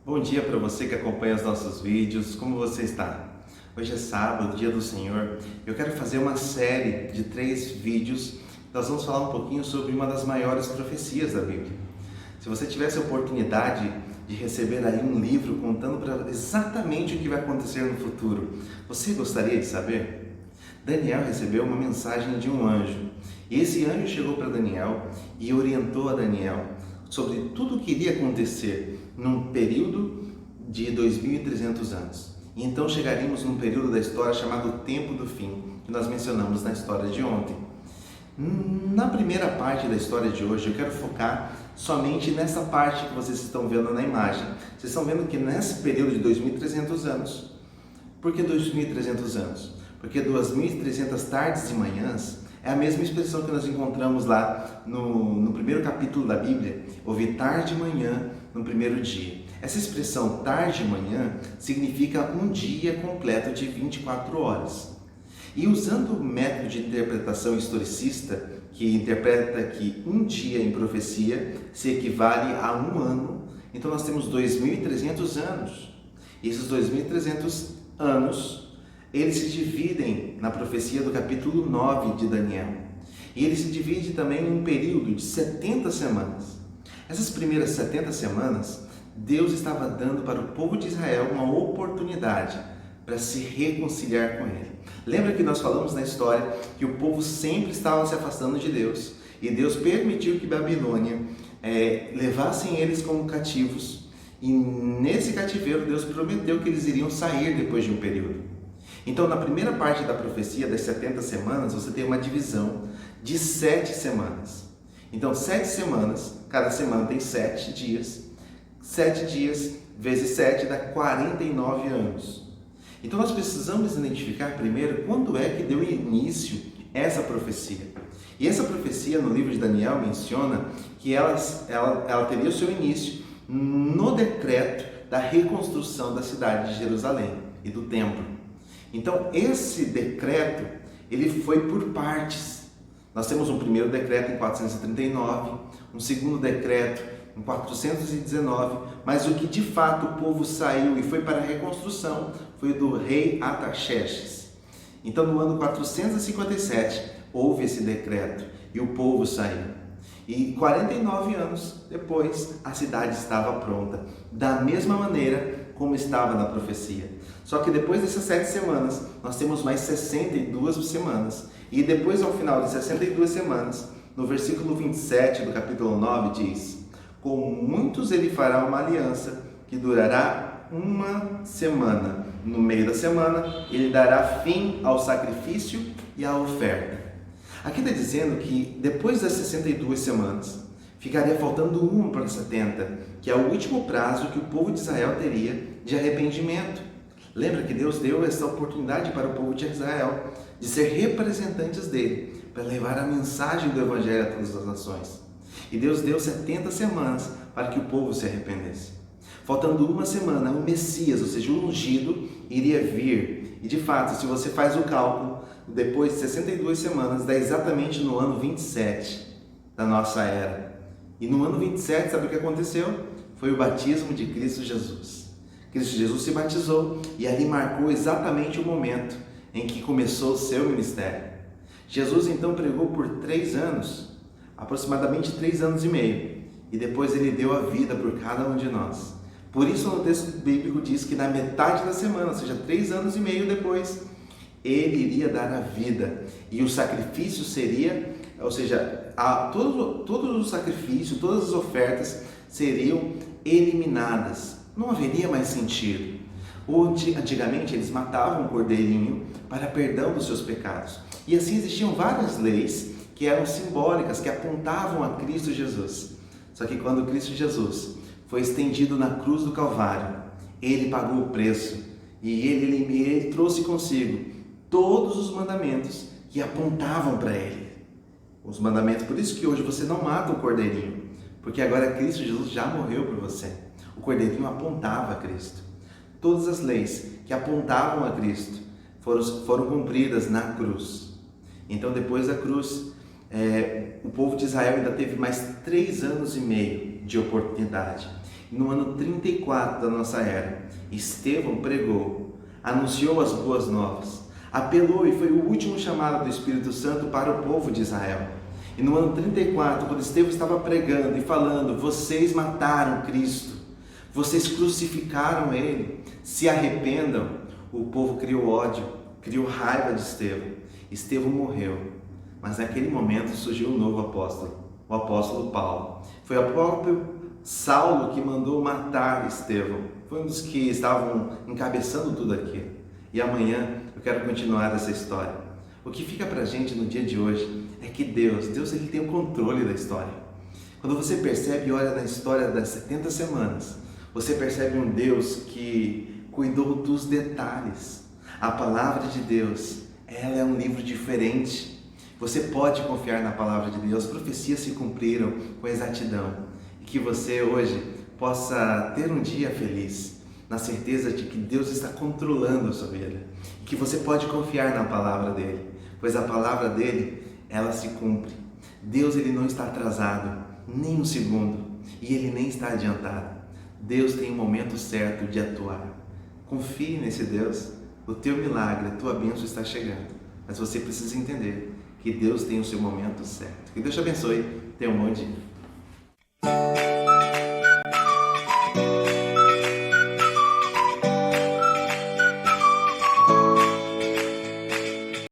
Bom dia para você que acompanha os nossos vídeos, como você está? Hoje é sábado, dia do Senhor. Eu quero fazer uma série de 3 vídeos. Nós vamos falar um pouquinho sobre uma das maiores profecias da Bíblia. Se você tivesse a oportunidade de receber aí um livro contando para exatamente o que vai acontecer no futuro, você gostaria de saber? Daniel recebeu uma mensagem de um anjo. E esse anjo chegou para Daniel e orientou a Daniel sobre tudo o que iria acontecer num período de 2300 anos. E então chegaríamos num período da história chamado Tempo do Fim, que nós mencionamos na história de ontem. Na primeira parte da história de hoje, eu quero focar somente nessa parte que vocês estão vendo na imagem. Vocês estão vendo que nesse período de 2300 anos, por que 2300 anos? Porque 2300 tardes e manhãs é a mesma expressão que nós encontramos lá no primeiro capítulo da Bíblia. Houve tarde e manhã no primeiro dia. Essa expressão tarde e manhã significa um dia completo de 24 horas. E usando o método de interpretação historicista, que interpreta que um dia em profecia se equivale a um ano, então nós temos 2300 anos. E esses 2300 anos, eles se dividem na profecia do capítulo 9 de Daniel. E ele se divide também em um período de 70 semanas. Essas primeiras 70 semanas, Deus estava dando para o povo de Israel uma oportunidade para se reconciliar com Ele. Lembra que nós falamos na história que o povo sempre estava se afastando de Deus e Deus permitiu que Babilônia levassem eles como cativos, e nesse cativeiro Deus prometeu que eles iriam sair depois de um período. Então, na primeira parte da profecia das 70 semanas, você tem uma divisão de 7 semanas. Então, 7 semanas, cada semana tem 7 dias. 7 dias vezes 7 dá 49 anos. Então, nós precisamos identificar primeiro quando é que deu início essa profecia. E essa profecia no livro de Daniel menciona que ela teria o seu início no decreto da reconstrução da cidade de Jerusalém e do templo. Então, esse decreto, ele foi por partes. Nós temos um primeiro decreto em 439, um segundo decreto em 419, mas o que de fato o povo saiu e foi para a reconstrução foi do rei Artaxerxes. Então, no ano 457, houve esse decreto e o povo saiu. E 49 anos depois, a cidade estava pronta, da mesma maneira como estava na profecia. Só que depois dessas 7 semanas, nós temos mais 62 semanas. E depois, ao final de 62 semanas, no versículo 27 do capítulo 9, diz: com muitos ele fará uma aliança que durará uma semana. No meio da semana, ele dará fim ao sacrifício e à oferta. Aqui está dizendo que depois das 62 semanas, ficaria faltando uma para 70, que é o último prazo que o povo de Israel teria de arrependimento. Lembra que Deus deu essa oportunidade para o povo de Israel de ser representantes dele, para levar a mensagem do Evangelho a todas as nações. E Deus deu 70 semanas para que o povo se arrependesse. Faltando uma semana, o Messias, ou seja, o ungido, iria vir. E de fato, se você faz o cálculo, depois de 62 semanas, dá exatamente no ano 27 da nossa era. E no ano 27, sabe o que aconteceu? Foi o batismo de Cristo Jesus. Cristo Jesus se batizou e ali marcou exatamente o momento em que começou o seu ministério. Jesus então pregou por 3 anos, aproximadamente 3 anos e meio, e depois ele deu a vida por cada um de nós. Por isso no texto bíblico diz que na metade da semana, ou seja, 3 anos e meio depois, ele iria dar a vida, e o sacrifício seria, ou seja, todos os sacrifícios, todas as ofertas seriam eliminadas. Não haveria mais sentido. Antigamente eles matavam um cordeirinho para perdão dos seus pecados. E assim existiam várias leis que eram simbólicas, que apontavam a Cristo Jesus. Só que quando Cristo Jesus foi estendido na cruz do Calvário, ele pagou o preço e ele trouxe consigo todos os mandamentos que apontavam para ele. Os mandamentos, por isso que hoje você não mata o cordeirinho, porque agora Cristo Jesus já morreu por você. O cordeirinho apontava a Cristo. Todas as leis que apontavam a Cristo foram cumpridas na cruz. Então, depois da cruz, o povo de Israel ainda teve mais 3 anos e meio de oportunidade. No ano 34 da nossa era, Estevão pregou, anunciou as boas novas, apelou e foi o último chamado do Espírito Santo para o povo de Israel. E no ano 34, quando Estevão estava pregando e falando, vocês mataram Cristo, vocês crucificaram Ele, se arrependam, o povo criou ódio, criou raiva de Estevão. Estevão morreu, mas naquele momento surgiu um novo apóstolo, o apóstolo Paulo. Foi o próprio Saulo que mandou matar Estevão, foi um dos que estavam encabeçando tudo aquilo. E amanhã eu quero continuar essa história. O que fica pra gente no dia de hoje é que Deus ele tem o controle da história. Quando você percebe e olha na história das 70 semanas, você percebe um Deus que cuidou dos detalhes. A palavra de Deus, ela é um livro diferente. Você pode confiar na palavra de Deus, as profecias se cumpriram com exatidão. E que você hoje possa ter um dia feliz, na certeza de que Deus está controlando a sua vida. E que você pode confiar na palavra dele, pois a palavra dele, ela se cumpre. Deus ele não está atrasado, nem um segundo, e ele nem está adiantado. Deus tem um momento certo de atuar. Confie nesse Deus, o teu milagre, a tua bênção está chegando. Mas você precisa entender que Deus tem o seu momento certo. Que Deus te abençoe. Tenha um bom dia.